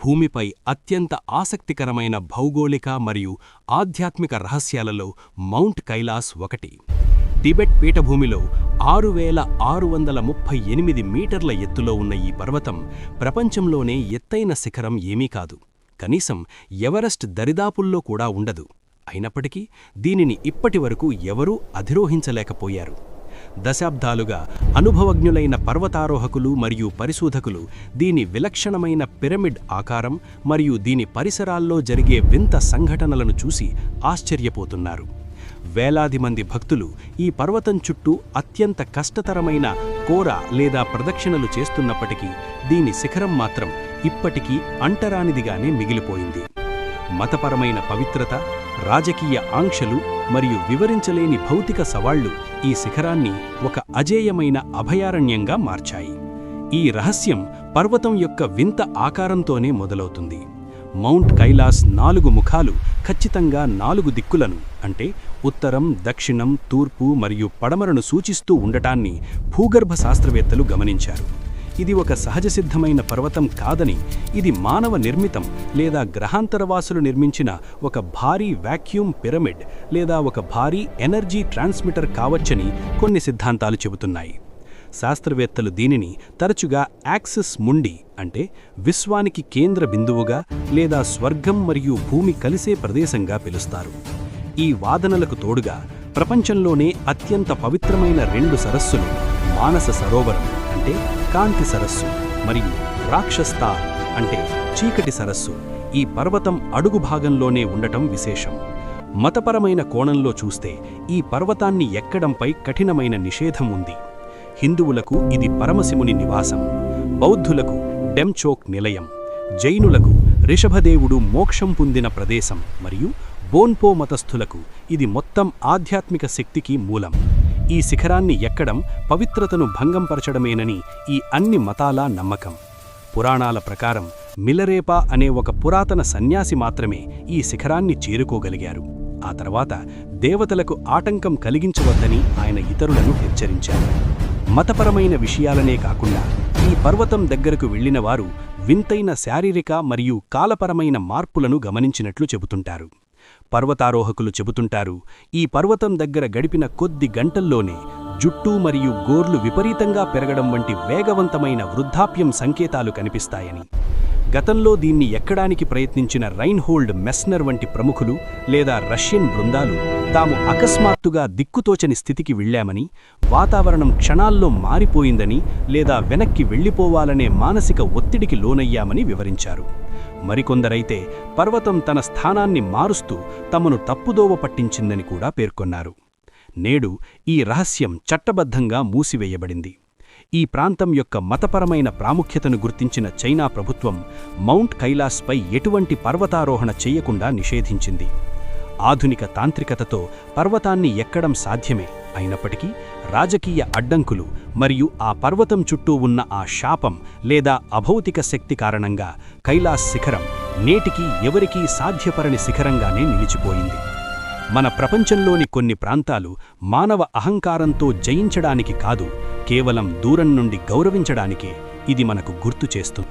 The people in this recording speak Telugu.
భూమిపై అత్యంత ఆసక్తికరమైన భౌగోళిక మరియు ఆధ్యాత్మిక రహస్యాలలో మౌంట్ కైలాస్ ఒకటి. టిబెట్ పీఠభూమిలో 6638 మీటర్ల ఎత్తులో ఉన్న ఈ పర్వతం ప్రపంచంలోనే ఎత్తైన శిఖరం ఏమీ కాదు. కనీసం ఎవరెస్ట్ దరిదాపుల్లో కూడా ఉండదు. అయినప్పటికీ దీనిని ఇప్పటివరకు ఎవరూ అధిరోహించలేకపోయారు. దశాబ్దాలుగా అనుభవజ్ఞులైన పర్వతారోహకులు మరియు పరిశోధకులు దీని విలక్షణమైన పిరమిడ్ ఆకారం మరియు దీని పరిసరాల్లో జరిగే వింత సంఘటనలను చూసి ఆశ్చర్యపోతున్నారు. వేలాది మంది భక్తులు ఈ పర్వతం చుట్టూ అత్యంత కష్టతరమైన కోర లేదా ప్రదక్షిణలు చేస్తున్నప్పటికీ దీని శిఖరం మాత్రం ఇప్పటికీ అంటరానిదిగానే మిగిలిపోయింది. మతపరమైన పవిత్రత, రాజకీయ ఆంక్షలు మరియు వివరించలేని భౌతిక సవాళ్లు ఈ శిఖరాన్ని ఒక అజేయమైన అభయారణ్యంగా మార్చాయి. ఈ రహస్యం పర్వతం యొక్క వింత ఆకారంతోనే మొదలవుతుంది. మౌంట్ కైలాస్ 4 ముఖాలు ఖచ్చితంగా 4 దిక్కులను అంటే ఉత్తరం, దక్షిణం, తూర్పు మరియు పడమరను సూచిస్తూ ఉండటాన్ని భూగర్భ శాస్త్రవేత్తలు గమనించారు. ఇది ఒక సహజసిద్ధమైన పర్వతం కాదని, ఇది మానవ నిర్మితం లేదా గ్రహాంతరవాసులు నిర్మించిన ఒక భారీ వాక్యూమ్ పిరమిడ్ లేదా ఒక భారీ ఎనర్జీ ట్రాన్స్మిటర్ కావచ్చని కొన్ని సిద్ధాంతాలు చెబుతున్నాయి. శాస్త్రవేత్తలు దీనిని తరచుగా యాక్సిస్ ముండి అంటే విశ్వానికి కేంద్ర బిందువుగా లేదా స్వర్గం మరియు భూమి కలిసే ప్రదేశంగా పిలుస్తారు. ఈ వాదనలకు తోడుగా ప్రపంచంలోనే అత్యంత పవిత్రమైన 2 సరస్సులు మానస సరోవరం అంటే కాంతి సరస్సు మరియు రాక్షస్తార్ అంటే చీకటి సరస్సు ఈ పర్వతం అడుగు భాగంలోనే ఉండటం విశేషం. మతపరమైన కోణంలో చూస్తే ఈ పర్వతాన్ని ఎక్కడంపై కఠినమైన నిషేధం ఉంది. హిందువులకు ఇది పరమశివుని నివాసం, బౌద్ధులకు డెమ్చోక్ నిలయం, జైనులకు రిషభదేవుడు మోక్షం పొందిన ప్రదేశం మరియు బోన్పో మతస్థులకు ఇది మొత్తం ఆధ్యాత్మిక శక్తికి మూలం. ఈ శిఖరాన్ని ఎక్కడం పవిత్రతను భంగంపరచడమేనని ఈ అన్ని మతాల నమ్మకం. పురాణాల ప్రకారం మిలరేపా అనే ఒక పురాతన సన్యాసి మాత్రమే ఈ శిఖరాన్ని చేరుకోగలిగారు. ఆ తర్వాత దేవతలకు ఆటంకం కలిగించవద్దని ఆయన ఇతరులను హెచ్చరించారు. మతపరమైన విషయాలనే కాకుండా ఈ పర్వతం దగ్గరకు వెళ్లిన వారు వింతైన శారీరక మరియు కాలపరమైన మార్పులను గమనించినట్లు చెబుతుంటారు. పర్వతారోహకులు చెబుతుంటారు, ఈ పర్వతం దగ్గర గడిపిన కొద్ది గంటల్లోనే జుట్టు మరియు గోర్లు విపరీతంగా పెరగడం వంటి వేగవంతమైన వృద్ధాప్యం సంకేతాలు కనిపిస్తాయని. గతంలో దీన్ని ఎక్కడానికి ప్రయత్నించిన రైన్హోల్డ్ మెస్నర్ వంటి ప్రముఖులు లేదా రష్యన్ బృందాలు తాము అకస్మాత్తుగా దిక్కుతోచని స్థితికి వెళ్లామని, వాతావరణం క్షణాల్లో మారిపోయిందని లేదా వెనక్కి వెళ్లిపోవాలనే మానసిక ఒత్తిడికి లోనయ్యామని వివరించారు. మరికొందరైతే పర్వతం తన స్థానాన్ని మారుస్తూ తమను తప్పుదోవ పట్టించిందని కూడా పేర్కొన్నారు. నేడు ఈ రహస్యం చట్టబద్ధంగా మూసివేయబడింది. ఈ ప్రాంతం యొక్క మతపరమైన ప్రాముఖ్యతను గుర్తించిన చైనా ప్రభుత్వం మౌంట్ కైలాస్పై ఎటువంటి పర్వతారోహణ చేయకుండా నిషేధించింది. ఆధునిక తాంత్రికతతో పర్వతాన్ని ఎక్కడం సాధ్యమే అయినప్పటికీ రాజకీయ అడ్డంకులు మరియు ఆ పర్వతం చుట్టూ ఉన్న ఆ శాపం లేదా అభౌతిక శక్తి కారణంగా కైలాస్ శిఖరం నేటికీ ఎవరికీ సాధ్యపరని శిఖరంగానే నిలిచిపోయింది. మన ప్రపంచంలోని కొన్ని ప్రాంతాలు మానవ అహంకారంతో జయించడానికి కాదు, కేవలం దూరం నుండి గౌరవించడానికే ఇది మనకు గుర్తు చేస్తుంది.